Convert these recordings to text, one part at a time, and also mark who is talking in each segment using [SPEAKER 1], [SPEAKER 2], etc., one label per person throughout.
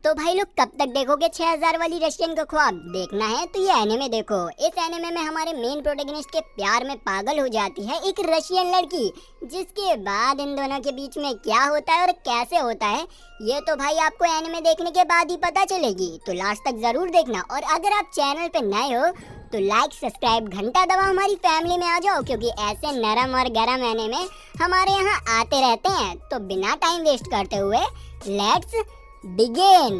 [SPEAKER 1] तो भाई लोग कब तक देखोगे 6000 वाली रशियन का ख्वाब? देखना है तो ये एनिमे देखो। इस एनिमे में हमारे मेन प्रोटैगनिस्ट के प्यार में पागल हो जाती है एक रशियन लड़की, जिसके बाद इन दोनों के बीच में क्या होता है और कैसे होता है ये तो भाई आपको एनिमे देखने के बाद ही पता चलेगी। तो लास्ट तक जरूर देखना, और अगर आप चैनल पे नए हो तो लाइक सब्सक्राइब घंटा दबा हमारी फैमिली में आ जाओ, क्योंकि ऐसे नरम और गरम एनिमे हमारे यहाँ आते रहते हैं। तो बिना टाइम वेस्ट करते हुए लेट्स बिगिन।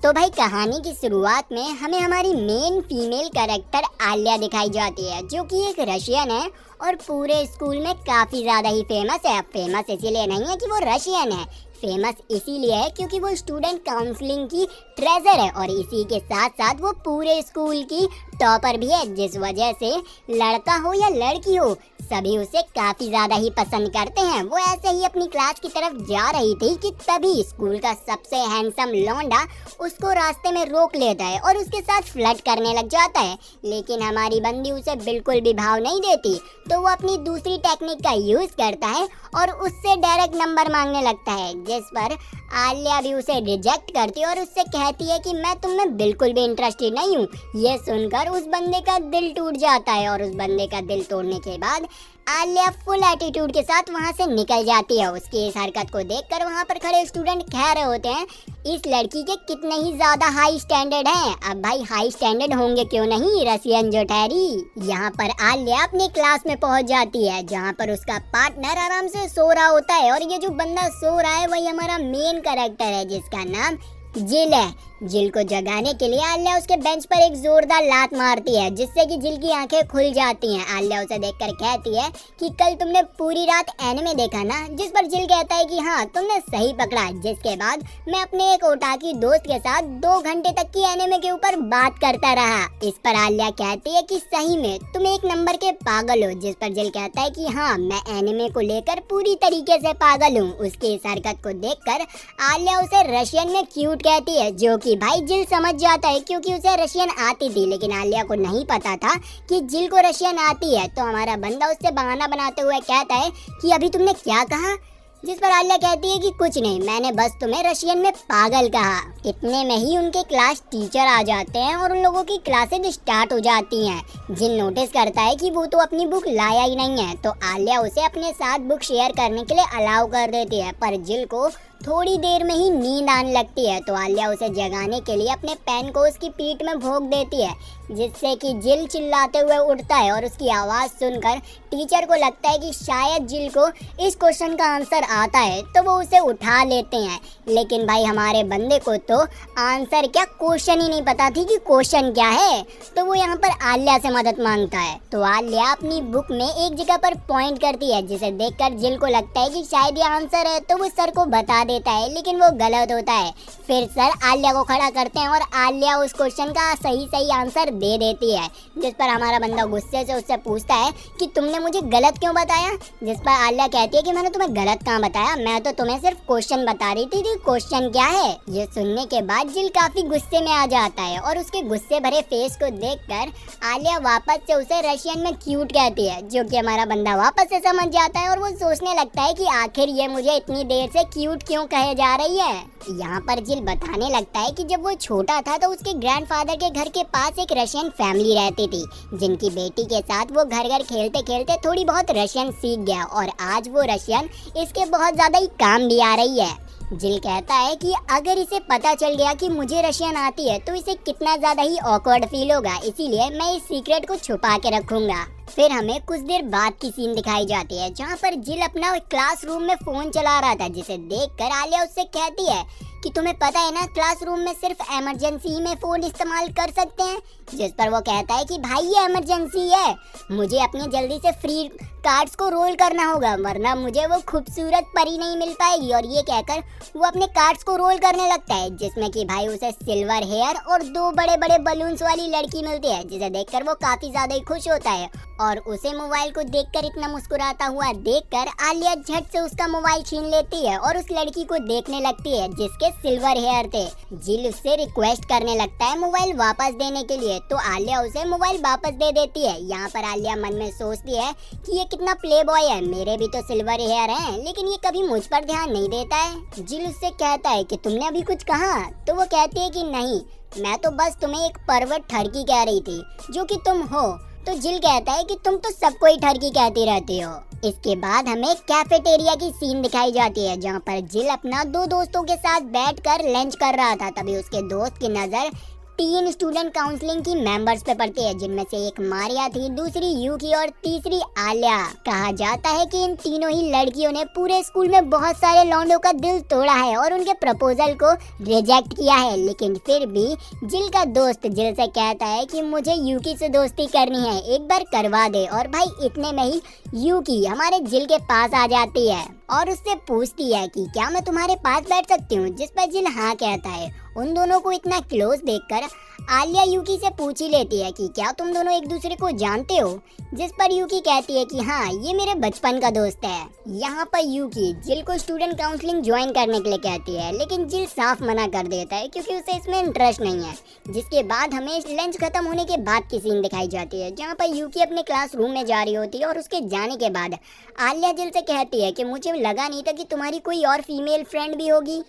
[SPEAKER 1] तो भाई कहानी की शुरुआत में हमें हमारी मेन फीमेल कैरेक्टर आलिया दिखाई जाती है, जो कि एक रशियन है और पूरे स्कूल में काफ़ी ज़्यादा ही फेमस है। फेमस इसीलिए नहीं है कि वो रशियन है, फेमस इसीलिए है क्योंकि वो स्टूडेंट काउंसलिंग की ट्रेजर है, और इसी के साथ साथ वो पूरे स्कूल की टॉपर भी है, जिस वजह से लड़का हो या लड़की हो सभी उसे काफ़ी ज़्यादा ही पसंद करते हैं। वो ऐसे ही अपनी क्लास की तरफ जा रही थी कि तभी स्कूल का सबसे हैंडसम लौंडा उसको रास्ते में रोक लेता है और उसके साथ फ्लर्ट करने लग जाता है। लेकिन हमारी बंदी उसे बिल्कुल भी भाव नहीं देती, तो वो अपनी दूसरी टेक्निक का यूज़ करता है और उससे डायरेक्ट नंबर मांगने लगता है, जिस पर आलिया भी उसे रिजेक्ट करती है और उससे कहती है कि मैं तुम में बिल्कुल भी इंटरेस्टेड नहीं हूँ। ये सुनकर उस बंदे का दिल टूट जाता है, और उस बंदे का दिल तोड़ने के बाद आलिया फुल एटीट्यूड के साथ वहाँ से निकल जाती है। उसकी इस हरकत को देखकर वहाँ पर खड़े स्टूडेंट कह रहे होते हैं इस लड़की के कितने ही ज़्यादा हाई स्टैंडर्ड हैं। अब भाई हाई स्टैंडर्ड होंगे क्यों नहीं, रसियन जो ठहरी। यहाँ पर आलिया अपनी क्लास में पहुँच जाती है, जहाँ पर उसका पार्टनर आराम से सो रहा होता है, और ये जो बंदा सो रहा है वही हमारा मेन कैरेक्टर है, जिसका नाम जिल है। जिल को जगाने के लिए आलिया उसके बेंच पर एक जोरदार लात मारती है, जिससे कि जिल की आंखें खुल जाती हैं। आलिया उसे देखकर कहती है कि कल तुमने पूरी रात एनिमे देखा ना, जिस पर जिल कहता है कि हाँ तुमने सही पकड़ा। जिसके बाद मैं अपने एक ओटाकी दोस्त के साथ 2 घंटे तक की एनिमे के ऊपर बात करता रहा। इस पर आलिया कहती है कि सही में तुम एक नंबर के पागल हो, जिस पर जिल कहता है कि हाँ मैं एनिमे को लेकर पूरी तरीके से पागल हूँ। उसकी इस हरकत को देखकर आलिया उसे रशियन में क्यूट कहती है, जो कि भाई जिल समझ जाता है क्योंकि उसे रशियन आती थी, लेकिन आलिया को नहीं पता था कि जिल को रशियन आती है। तो हमारा बंदा उससे बहाना बनाते हुए कहता है कि अभी तुमने क्या कहा, जिस पर आलिया कहती है कि कुछ नहीं, मैंने बस तुम्हें रशियन में पागल कहा। इतने में ही उनके क्लास टीचर आ जाते हैं और उन लोगों की क्लासेज स्टार्ट हो जाती हैं। जिल नोटिस करता है कि वो तो अपनी बुक लाया ही नहीं है, तो आलिया उसे अपने साथ बुक शेयर करने के लिए अलाउ कर देती है, पर जिल को थोड़ी देर में ही नींद आने लगती है। तो आलिया उसे जगाने के लिए अपने पेन को उसकी पीठ में भोंक देती है, जिससे कि जिल चिल्लाते हुए उठता है, और उसकी आवाज़ सुनकर टीचर को लगता है कि शायद जिल को इस क्वेश्चन का आंसर आता है, तो वो उसे उठा लेते हैं। लेकिन भाई हमारे बंदे को तो आंसर क्या क्वेश्चन ही नहीं पता थी कि क्वेश्चन क्या है, तो वो यहाँ पर आलिया से मदद मांगता है। तो आलिया अपनी बुक में एक जगह पर पॉइंट करती है, जिसे देखकर जिल को लगता है कि शायद ये आंसर है, तो वो सर को बता देता है, लेकिन वो गलत होता है। फिर सर आलिया को खड़ा करते हैं और आलिया उस क्वेश्चन का सही आंसर दे देती है, जिस पर हमारा बंदा गुस्से से उससे पूछता है कि तुमने मुझे गलत क्यों बताया। जिस पर आलिया कहती है कि मैंने तुम्हें गलत कहाँ बताया, मैं तो तुम्हें सिर्फ क्वेश्चन बता रही थी कि क्वेश्चन क्या है। ये सुनने के बाद जिल काफी गुस्से में आ जाता है, और उसके गुस्से भरे फेस को देखकर आलिया वापस से उसे रशियन में क्यूट कहती है, जो कि हमारा बंदा वापस से समझ जाता है, और वो सोचने लगता है कि आखिर ये मुझे इतनी देर से क्यूट क्यों कहे जा रही है। यहाँ पर जिल बताने लगता है कि जब वो छोटा था तो उसके ग्रैंडफादर के घर के पास एक रशियन फैमिली रहती थी, जिनकी बेटी के साथ वो घर घर खेलते खेलते थोड़ी बहुत रशियन सीख गया, और आज वो रशियन इसके बहुत ज़्यादा ही काम भी आ रही है। जिल कहता है कि अगर इसे पता चल गया कि मुझे रशियन आती है तो इसे कितना ज़्यादा ही ऑकवर्ड फील होगा, इसीलिए मैं इस सीक्रेट को छुपा के रखूंगा। फिर हमें कुछ देर बाद की सीन दिखाई जाती है, जहाँ पर जिल अपना क्लासरूम में फ़ोन चला रहा था, जिसे देखकर आलिया उससे कहती है कि तुम्हें पता है ना क्लासरूम में सिर्फ इमरजेंसी में फ़ोन इस्तेमाल कर सकते हैं। जिस पर वो कहता है कि भाई ये इमरजेंसी है, मुझे अपने जल्दी से फ्री कार्ड्स को रोल करना होगा, वरना मुझे वो खूबसूरत परी नहीं मिल पाएगी। और ये कहकर वो अपने कार्ड्स को रोल करने लगता है, जिसमें कि भाई उसे सिल्वर हेयर और 2 बड़े बड़े बलून्स वाली लड़की मिलती है, जिसे देखकर वो काफ़ी ज़्यादा ही खुश होता है और उसे मोबाइल को देखकर इतना मुस्कुराता हुआ देखकर आलिया झट से उसका मोबाइल छीन लेती है और उस लड़की को देखने लगती है जिसके सिल्वर हेयर थे। जिल उससे रिक्वेस्ट करने लगता है मोबाइल वापस देने के लिए, तो आलिया उसे मोबाइल वापस दे देती है। यहाँ पर आलिया मन में सोचती है कि ये कितना प्ले बॉय है, मेरे भी तो सिल्वर हेयर हैं, लेकिन ये कभी मुझ पर ध्यान नहीं देता है। जिल उससे कहता है कि तुमने अभी कुछ कहा, तो वो कहती है कि नहीं, मैं तो बस तुम्हें एक परवट ठरकी कह रही थी जो कि तुम हो। तो जिल कहता है कि तुम तो सबको ही ठरकी कहती रहती हो। इसके बाद हमें कैफेटेरिया की सीन दिखाई जाती है जहाँ पर जिल अपना दो दोस्तों के साथ बैठकर लंच कर रहा था। तभी उसके दोस्त की नज़र 3 स्टूडेंट काउंसलिंग की मेंबर्स पे पड़ती है, जिनमें से एक मारिया थी, दूसरी यूकी और तीसरी आलिया। कहा जाता है कि इन तीनों ही लड़कियों ने पूरे स्कूल में बहुत सारे लौंडों का दिल तोड़ा है और उनके प्रपोजल को रिजेक्ट किया है, लेकिन फिर भी जिल का दोस्त जिल से कहता है कि मुझे यूकी से दोस्ती करनी है, एक बार करवा दे। और भाई इतने में ही यूकी हमारे जिल के पास आ जाती है और उससे पूछती है कि क्या मैं तुम्हारे पास बैठ सकती हूँ, जिस पर जिल हाँ कहता है। उन दोनों को इतना क्लोज देखकर आलिया यूकी से पूछ ही लेती है कि क्या तुम दोनों एक दूसरे को जानते हो, जिस पर यूकी कहती है कि हाँ, ये मेरे बचपन का दोस्त है। यहाँ पर यूकी जिल को स्टूडेंट काउंसलिंग ज्वाइन करने के लिए कहती है, लेकिन जिल साफ मना कर देता है क्योंकि उसे इसमें इंटरेस्ट नहीं है। जिसके बाद हमें लंच खत्म होने के बाद की सीन दिखाई जाती है जहाँ पर यूकी अपने क्लासरूम में जा रही होती है और उसके जाने के बाद आलिया जिल से कहती है कि मुझे लगा नहीं था कि तुम्हारी कोई और फीमेल फ्रेंड भी होगी,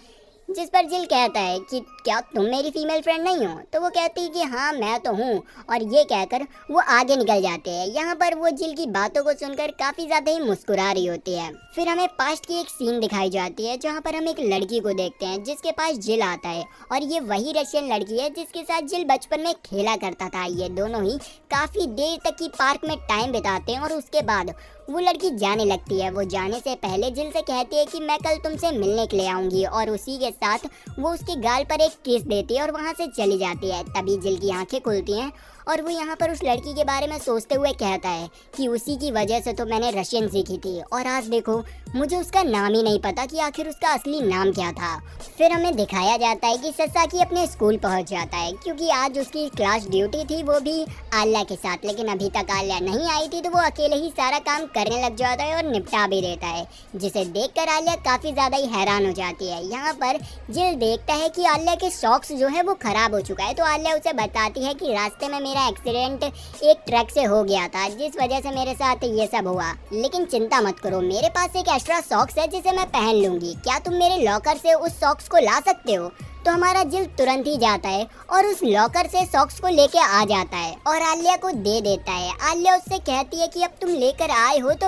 [SPEAKER 1] जिस पर जिल कहता है कि क्या तुम मेरी फीमेल फ्रेंड नहीं हो, तो वो कहती है कि हाँ मैं तो हूँ, और ये कहकर वो आगे निकल जाते हैं। यहाँ पर वो जिल की बातों को सुनकर काफ़ी ज़्यादा ही मुस्कुरा रही होती है। फिर हमें पास्ट की एक सीन दिखाई जाती है जहाँ पर हम एक लड़की को देखते हैं जिसके पास जिल आता है, और ये वही रशियन लड़की है जिसके साथ जिल बचपन में खेला करता था। ये दोनों ही काफ़ी देर तक की पार्क में टाइम बिताते हैं और उसके बाद वो लड़की जाने लगती है। वो जाने से पहले जिल से कहती है कि मैं कल तुमसे मिलने के लिए आऊँगी, और उसी के साथ वो उसके गाल पर एक किस देती है और वहाँ से चली जाती है। तभी जिल की आंखें खुलती हैं और वो यहाँ पर उस लड़की के बारे में सोचते हुए कहता है कि उसी की वजह से तो मैंने रशियन सीखी थी, और आज देखो मुझे उसका नाम ही नहीं पता कि आखिर उसका असली नाम क्या था। फिर हमें दिखाया जाता है कि ससाकी अपने स्कूल पहुंच जाता है क्योंकि आज उसकी क्लास ड्यूटी थी, वो भी आलिया के साथ, लेकिन अभी तक आलिया नहीं आई थी, तो वो अकेले ही सारा काम करने लग जाता है और निपटा भी देता है, जिसे देखकर आलिया काफ़ी ज़्यादा ही हैरान हो जाती है। यहाँ पर जिल देखता है कि आलिया के सॉक्स जो है वो ख़राब हो चुका है, तो आलिया उसे बताती है कि रास्ते में मेरा एक्सीडेंट एक ट्रक से हो गया था, जिस वजह से मेरे साथ ये सब हुआ, लेकिन चिंता मत करो, मेरे पास एक एक्स्ट्रा सॉक्स है जिसे मैं पहन लूँगी, क्या तुम मेरे लॉकर से उस सॉक्स को ला सकते हो। तो हमारा जिल तुरंत ही जाता है और उस लॉकर से सॉक्स को लेके आ जाता है और आलिया को दे देता है। आलिया उससे कहती है कि अब तुम लेकर आए हो तो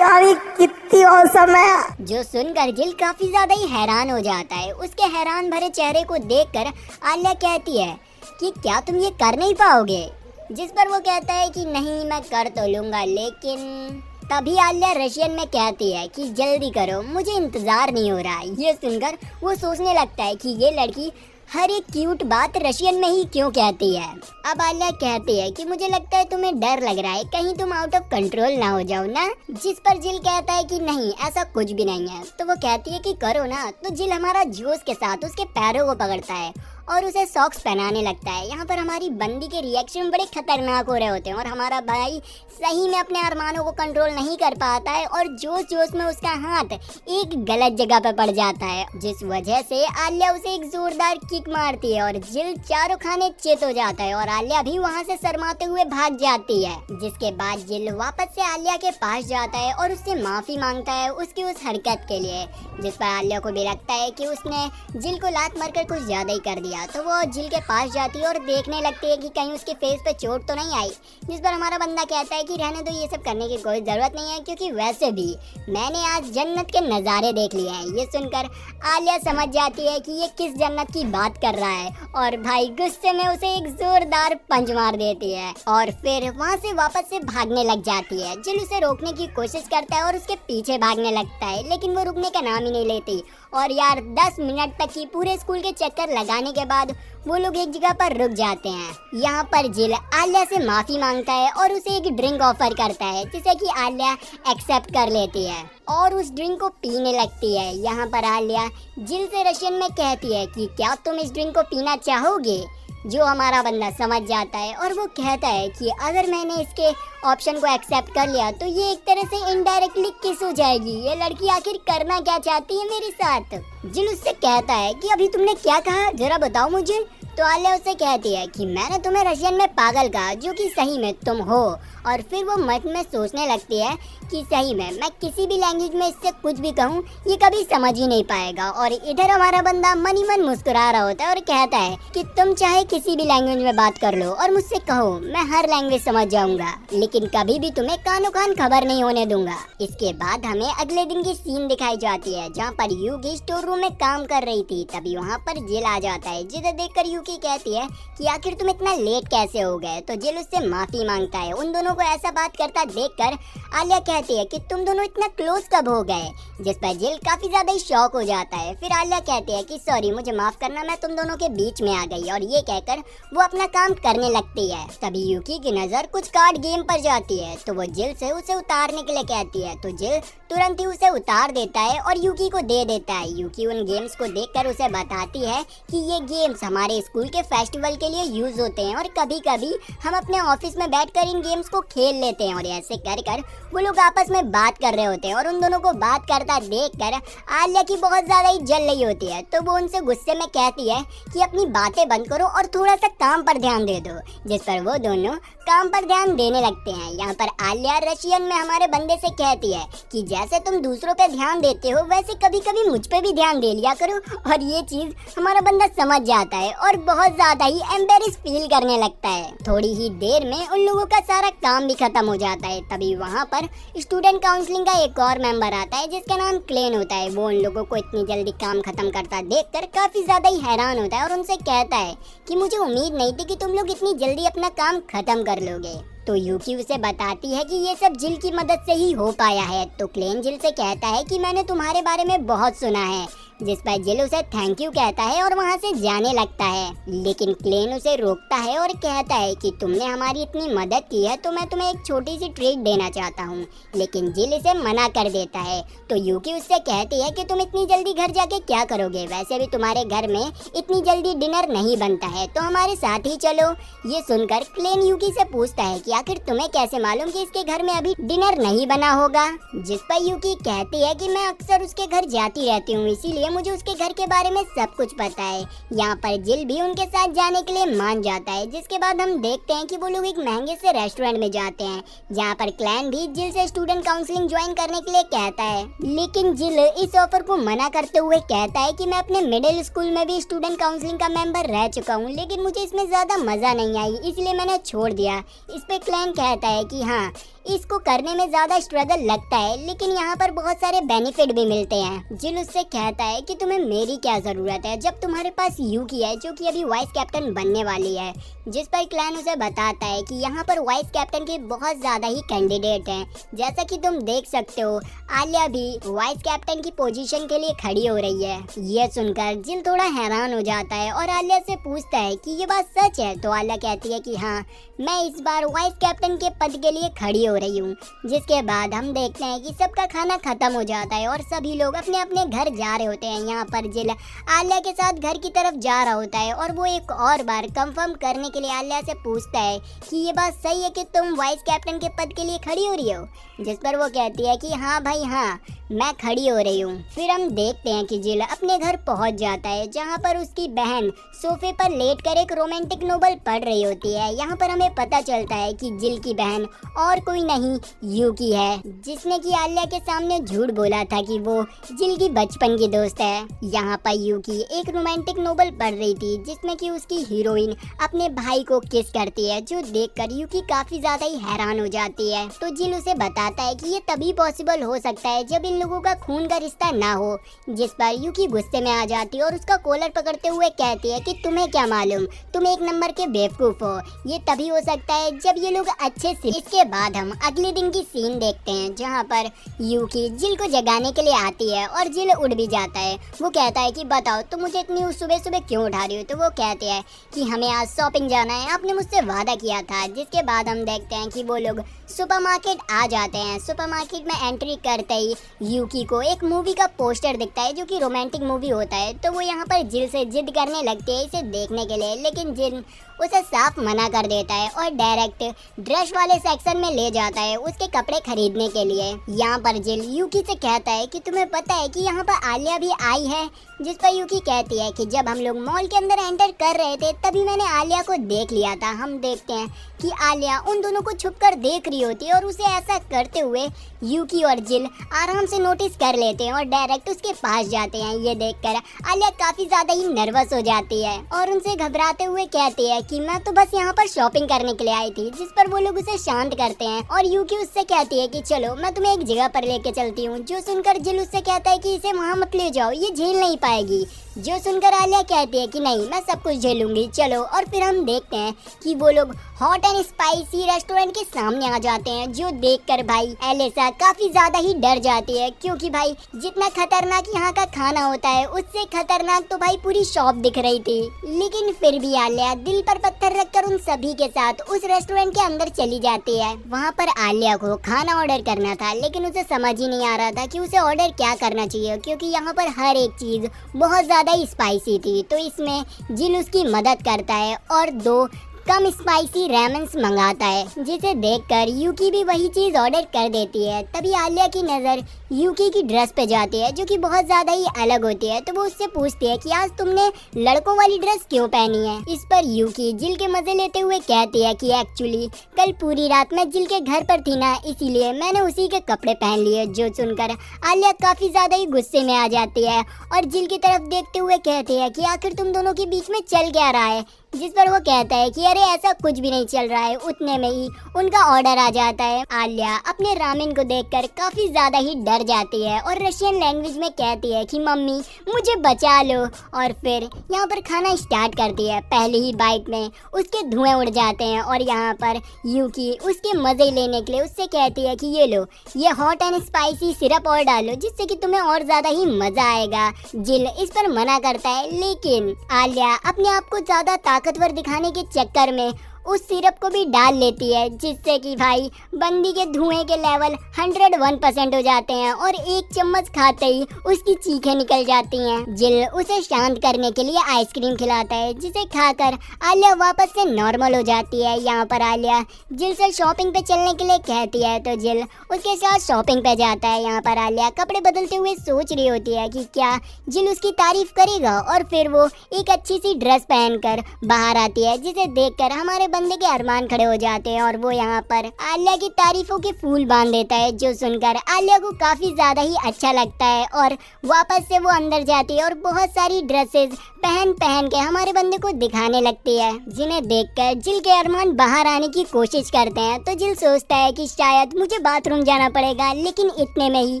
[SPEAKER 2] यार ये कितनी औसम है।
[SPEAKER 1] जो सुनकर जिल काफी ज्यादा ही हैरान हो जाता है। उसके हैरान भरे चेहरे को देखकर आलिया कहती है कि क्या तुम ये कर नहीं पाओगे, जिस पर वो कहता है कि नहीं मैं कर तो लूँगा, लेकिन तभी आलिया रशियन में कहती है कि जल्दी करो, मुझे इंतज़ार नहीं हो रहा। ये सुनकर वो सोचने लगता है कि ये लड़की हर एक क्यूट बात रशियन में ही क्यों कहती है। अब आलिया कहती है कि मुझे लगता है तुम्हें डर लग रहा है, कहीं तुम आउट ऑफ कंट्रोल ना हो जाओ ना, जिस पर जिल कहता है कि नहीं ऐसा कुछ भी नहीं है। तो वो कहती है कि करो ना, तो जिल हमारा जोश के साथ उसके पैरों को पकड़ता है और उसे सॉक्स पहनाने लगता है। यहाँ पर हमारी बंदी के रिएक्शन बड़े खतरनाक हो रहे होते हैं और हमारा भाई सही में अपने अरमानों को कंट्रोल नहीं कर पाता है और जोश जोश में उसका हाथ एक गलत जगह पर पड़ जाता है, जिस वजह से आलिया उसे एक जोरदार किक मारती है और जिल चारों खाने चित हो जाता है और आलिया भी वहाँ से शर्माते हुए भाग जाती है। जिसके बाद जिल वापस से आलिया के पास जाता है और उससे माफ़ी मांगता है उसकी उस हरकत के लिए, जिस पर आलिया को भी लगता है कि उसने जिल को लात मारकर कुछ ज़्यादा ही कर दिया। तो वो जिल के पास जाती है और देखने लगती है कि कहीं उसके फेस पे चोट तो नहीं आई, जिस पर हमारा बंदा कहता है कि रहने दो, ये सब करने की कोई ज़रूरत नहीं है क्योंकि वैसे भी मैंने आज जन्नत के नज़ारे देख लिए हैं। ये सुनकर आलिया समझ जाती है कि ये किस जन्नत की बात कर रहा है और भाई गुस्से में उसे एक जोरदार पंच मार देती है और फिर वहाँ से वापस से भागने लग जाती है। जिल उसे रोकने की कोशिश करता है और उसके पीछे भागने लगता है, लेकिन वो रुकने का नाम ही नहीं लेती और यार 10 मिनट तक की पूरे स्कूल के चक्कर लगाने के बाद वो लोग एक जगह पर रुक जाते हैं। यहाँ पर जिल आलिया से माफ़ी मांगता है और उसे एक ड्रिंक ऑफर करता है, जिसे कि आलिया एक्सेप्ट कर लेती है और उस ड्रिंक को पीने लगती है। यहाँ पर आलिया जिल से रशियन में कहती है कि क्या तुम इस ड्रिंक को पीना चाहोगे, जो हमारा बंदा समझ जाता है और वो कहता है कि अगर मैंने इसके ऑप्शन को एक्सेप्ट कर लिया तो ये एक तरह से इनडायरेक्टली किस हो जाएगी। ये लड़की आखिर करना क्या चाहती है मेरे साथ। जिल उससे कहता है कि अभी तुमने क्या कहा, जरा बताओ मुझे। तो आलिया उससे कहती है कि मैंने तुम्हें रशियन में पागल कहा, जो कि सही में तुम हो। और फिर वो मन में सोचने लगती है कि सही में मैं किसी भी लैंग्वेज में इससे कुछ भी कहूँ ये कभी समझ ही नहीं पाएगा। और इधर हमारा बंदा मन ही मन मुस्कुरा रहा होता है और कहता है कि तुम चाहे किसी भी लैंग्वेज में बात कर लो और मुझसे कहो, मैं हर लैंग्वेज समझ जाऊंगा, लेकिन कभी भी तुम्हें कानो कान खबर नहीं होने दूंगा। इसके बाद हमें अगले दिन की सीन दिखाई जाती है जहाँ पर यूकी स्टोर रूम में काम कर रही थी। तभी वहाँ पर जिल आ जाता है, जिसे देखकर यूकी कहती है कि आखिर तुम इतना लेट कैसे हो गए। तो जिल उससे माफी मांगता है। उन दोनों को ऐसा बात करता देखकर आलिया कहती है कि तुम दोनों इतना क्लोज कब हो गए, जिस पर जिल काफी ज्यादा ही शॉक हो जाता है। फिर आलिया कहती है कि सॉरी, मुझे माफ करना, मैं तुम दोनों के बीच में आ गई। और ये कहकर वो अपना काम करने लगती है। तभी यूकी की नजर कुछ कार्ड गेम पर जाती है, तो वो जिल से उसे उतारने के लिए कहती है। तो जिल तुरंत ही उसे उतार देता है और यूकी को दे देता है। यूकी उन गेम्स को देखकर उसे बताती है कि ये गेम्स हमारे स्कूल के फेस्टिवल के लिए यूज होते हैं और कभी कभी हम अपने ऑफिस में बैठकर इन गेम्स को खेल लेते हैं। और ऐसे कर कर वो लोग आपस में बात कर रहे होते हैं और उन दोनों को बात करता देखकर आलिया की बहुत ज्यादा ही जल रही होती है। तो वो उनसे गुस्से में कहती है कि अपनी बातें बंद करो और थोड़ा सा काम पर ध्यान दे दो, जिस पर वो दोनों काम पर ध्यान देने लगते हैं। यहाँ पर आलिया रशियन में हमारे बंदे से कहती है कि जैसे तुम दूसरों पे ध्यान देते हो वैसे कभी कभी मुझ पे भी ध्यान दे लिया करो। और ये चीज हमारा बंदा समझ जाता है और बहुत ज्यादा ही एम्बेरस फील करने लगता है। थोड़ी ही देर में उन लोगों का सारा काम भी खत्म हो जाता है। तभी वहाँ पर स्टूडेंट काउंसलिंग का एक और मेंबर आता है जिसका नाम क्लेन होता है। वो उन लोगों को इतनी जल्दी काम खत्म करता देखकर काफी ज्यादा ही हैरान होता है और उनसे कहता है कि मुझे उम्मीद नहीं थी कि तुम लोग इतनी जल्दी अपना काम खत्म कर लोगे। तो यूकी उसे बताती है कि ये सब जिल की मदद से ही हो पाया है। तो क्लेन जिल से कहता है कि मैंने तुम्हारे बारे में बहुत सुना है, जिस पर जिल उसे थैंक यू कहता है और वहाँ से जाने लगता है। लेकिन क्लेन उसे रोकता है और कहता है कि तुमने हमारी इतनी मदद की है तो मैं तुम्हें एक छोटी सी ट्रीट देना चाहता हूँ। लेकिन जिल इसे मना कर देता है। तो यूकी उससे कहती है कि तुम इतनी जल्दी घर जाके क्या करोगे, वैसे भी तुम्हारे घर में इतनी जल्दी डिनर नहीं बनता है, तो हमारे साथ ही चलो। ये सुनकर क्लेन यूकी से पूछता है कि आखिर तुम्हें कैसे मालूम कि इसके घर में अभी डिनर नहीं बना होगा, जिस पर यूकी कहती है कि मैं अक्सर उसके घर जाती रहती हूँ, इसीलिए मुझे उसके घर के बारे में सब कुछ पता है। यहाँ पर जिल भी उनके साथ जाने के लिए मान जाता है। जिसके बाद हम देखते हैं कि वो लोग एक महंगे से रेस्टोरेंट में जाते हैं, जहाँ पर क्लैन भी जिल से स्टूडेंट काउंसलिंग ज्वाइन करने के लिए कहता है। लेकिन जिल इस ऑफर को मना करते हुए कहता है कि मैं अपने मिडिल स्कूल में भी स्टूडेंट काउंसलिंग का मेंबर रह चुका हूँ, लेकिन मुझे इसमें ज्यादा मजा नहीं आई, इसलिए मैंने छोड़ दिया। इस पे क्लैन कहता है कि हाँ, इसको करने में ज्यादा स्ट्रगल लगता है, लेकिन यहाँ पर बहुत सारे बेनिफिट भी मिलते हैं। जिल उससे कहता है कि तुम्हें मेरी क्या जरूरत है जब तुम्हारे पास यूकी है, जो कि अभी वाइस कैप्टन बनने वाली है। जिस पर क्लैन उसे बताता है कि यहाँ पर वाइस कैप्टन के बहुत ज्यादा ही कैंडिडेट हैं। जैसा कि तुम देख सकते हो, आलिया भी वाइस कैप्टन की पोजीशन के लिए खड़ी हो रही है। ये सुनकर जिल थोड़ा हैरान हो जाता है और आलिया से पूछता है कि ये बात सच है। तो आलिया कहती है कि हाँ, मैं इस बार वाइस कैप्टन के पद के लिए खड़ी हो रही हूँ। जिसके बाद हम देखते हैं कि सबका खाना खत्म हो जाता है और सभी लोग अपने अपने घर जा रहे होते हैं। यहाँ पर जिल आलिया के साथ घर की तरफ जा रहा होता है और वो एक और बार कंफर्म करने के लिए आलिया से पूछता है कि ये बात सही है कि तुम वाइस कैप्टन के पद के लिए खड़ी हो रही हो, जिस पर वो कहती है कि हाँ भाई हाँ, मैं खड़ी हो रही हूँ। फिर हम देखते हैं कि जिल अपने घर पहुँच जाता है, जहाँ पर उसकी बहन सोफे पर लेटकर एक रोमांटिक नोवेल पढ़ रही होती है। यहाँ पर हमें पता चलता है कि जिल की बहन और कोई नहीं यूकी है, जिसने कि आलिया के सामने झूठ बोला था कि वो जिल की बचपन की दोस्त है। यहाँ पर यूकी एक रोमांटिक नोवेल पढ़ रही थी जिसमें कि उसकी हीरोइन अपने भाई को किस करती है, जो देखकर यूकी काफी ज्यादा ही हैरान हो जाती है। तो जिल उसे बताता है कि ये तभी पॉसिबल हो सकता है जब इन लोगों का खून का रिश्ता ना हो, जिस पर यूकी गुस्से में आ जाती है और उसका कॉलर पकड़ते हुए कहती है कि तुम्हें क्या मालूम, तुम एक नंबर के बेवकूफ हो, ये तभी हो सकता है जब ये लोग अच्छे से। इसके बाद हम अगले दिन की सीन देखते हैं, जहाँ पर यूकी जिल को जगाने के लिए आती है और जिल उठ भी जाता है। वो कहता है कि बताओ तुम मुझे इतनी सुबह सुबह क्यों उठा रही हो। तो वो कहते हैं कि हमें आज शॉपिंग जाना है, आपने मुझसे वादा किया था। जिसके बाद हम देखते हैं कि वो लोग सुपरमार्केट आ जाते हैं। सुपरमार्केट में एंट्री करते ही यूकी को एक मूवी का पोस्टर दिखता है जो कि रोमांटिक मूवी होता है, तो वो यहाँ पर जिल से जिद करने लगती है इसे देखने के लिए, लेकिन जिल उसे साफ मना कर देता है और डायरेक्ट ड्रेस वाले सेक्शन में ले जाता है उसके कपड़े खरीदने के लिए। यहाँ पर जिल यूकी से कहता है कि तुम्हें पता है कि यहाँ पर आलिया भी आई है, जिस पर यूकी कहती है कि जब हम लोग मॉल के अंदर एंटर कर रहे थे तभी मैंने आलिया को देख लिया था। हम देखते हैं कि आलिया उन दोनों को छुपकर देख रही होती है और उसे ऐसा करते हुए यूकी और जिल आराम से नोटिस कर लेते हैं और डायरेक्ट उसके पास जाते हैं। ये देखकर आलिया काफी ज्यादा ही नर्वस हो जाती है और उनसे घबराते हुए कहती है कि मैं तो बस यहाँ पर शॉपिंग करने के लिए आई थी, जिस पर वो लोग उसे शांत करते हैं और यूकी उससे कहती है कि चलो मैं तुम्हें एक जगह पर लेके चलती हूँ। जो सुनकर जिल उससे कहता है कि इसे वहाँ मत ले जाओ, ये झेल नहीं पाएगी। जो सुनकर आलिया कहती है कि नहीं मैं सब कुछ झेलूंगी, चलो। और फिर हम देखते हैं कि वो लोग हॉट एंड स्पाइसी रेस्टोरेंट के सामने आ जाते हैं, जो देखकर भाई एलिसा काफी ज्यादा ही डर जाती है, क्योंकि भाई जितना खतरनाक यहाँ का खाना होता है उससे खतरनाक तो भाई पूरी शॉप दिख रही थी। लेकिन फिर भी आलिया दिल पर पत्थर रखकर उन सभी के साथ उस रेस्टोरेंट के अंदर चली जाती है। वहाँ पर आलिया को खाना ऑर्डर करना था, लेकिन उसे समझ ही नहीं आ रहा था कि उसे ऑर्डर क्या करना चाहिए, क्योंकि यहाँ पर हर एक चीज बहुत ज्यादा स्पाइसी थी। तो इसमें जिल उसकी मदद करता है और 2 कम स्पाइसी रेमन्स मंगाता है, जिसे देखकर यूकी भी वही चीज ऑर्डर कर देती है। तभी आलिया की नजर यूकी की ड्रेस पे जाती है जो कि बहुत ज्यादा ही अलग होती है, तो वो उससे पूछती है कि आज तुमने लड़कों वाली ड्रेस क्यों पहनी है। इस पर यूकी जिल के मजे लेते हुए कहती है कि एक्चुअली कल पूरी रात मैं जिल के घर पर थी ना, इसीलिए मैंने उसी के कपड़े पहन लिए। जो सुनकर आलिया काफी ज्यादा ही गुस्से में आ जाती है और जिल की तरफ देखते हुए कहती है कि आखिर तुम दोनों के बीच में चल क्या रहा है, जिस पर वो कहता है कि अरे ऐसा कुछ भी नहीं चल रहा है। उतने में ही उनका ऑर्डर आ जाता है। आलिया अपने रामेन को देखकर काफी ज्यादा ही डर जाती है और रशियन लैंग्वेज में कहती है कि मम्मी मुझे बचा लो, और फिर यहाँ पर खाना स्टार्ट करती है। पहले ही बाइट में उसके धुएं उड़ जाते हैं और यहाँ पर यूकी उसके मजे लेने के लिए उससे कहती है कि ये लो, ये हॉट एंड स्पाइसी सिरप और डालो, जिससे कि तुम्हें और ज्यादा ही मजा आएगा। जिल इस पर मना करता है, लेकिन आलिया अपने आप को ज्यादा ताकतवर दिखाने के चक्कर में उस सिरप को भी डाल लेती है, जिससे कि भाई बंदी के धुएं के लेवल 101% हो जाते हैं और एक चम्मच खाते ही उसकी चीखें निकल जाती हैं। जिल उसे शांत करने के लिए आइसक्रीम खिलाता है, जिसे खाकर आलिया वापस से नॉर्मल हो जाती है। यहाँ पर आलिया जिल से शॉपिंग पे चलने के लिए कहती है, तो जिल उसके साथ शॉपिंग पे जाता है। यहाँ पर आलिया कपड़े बदलते हुए सोच रही होती है कि क्या जिल उसकी तारीफ करेगा, और फिर वो एक अच्छी सी ड्रेस पहनकर बाहर आती है, जिसे देखकर हमारे बंदे के अरमान खड़े हो जाते हैं और वो यहाँ पर आलिया की तारीफों के फूल बांध देता है, जो सुनकर आलिया को काफी ज्यादा ही अच्छा लगता है और वापस से वो अंदर जाती है और बहुत सारी ड्रेसेस पहन पहन के हमारे बंदे को दिखाने लगती है, जिन्हें देखकर जिल के अरमान बाहर आने की कोशिश करते हैं। तो जिल सोचता है कि शायद मुझे बाथरूम जाना पड़ेगा, लेकिन इतने में ही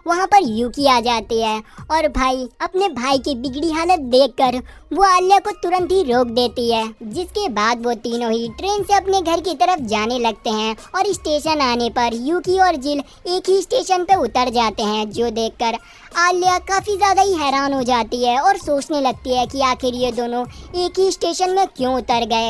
[SPEAKER 1] वहाँ पर यूकी आ जाती है और भाई अपने भाई की बिगड़ी हालत देखकर वो आलिया को तुरंत ही रोक देती है, जिसके बाद वो तीनों ही ट्रेन से अपने घर की तरफ जाने लगते हैं और स्टेशन आने पर यूकी और जिल एक ही स्टेशन पे उतर जाते हैं, जो देखकर आलिया काफी ज्यादा ही हैरान हो जाती है और सोचने लगती है कि आखिर ये दोनों एक ही स्टेशन में क्यों उतर गए।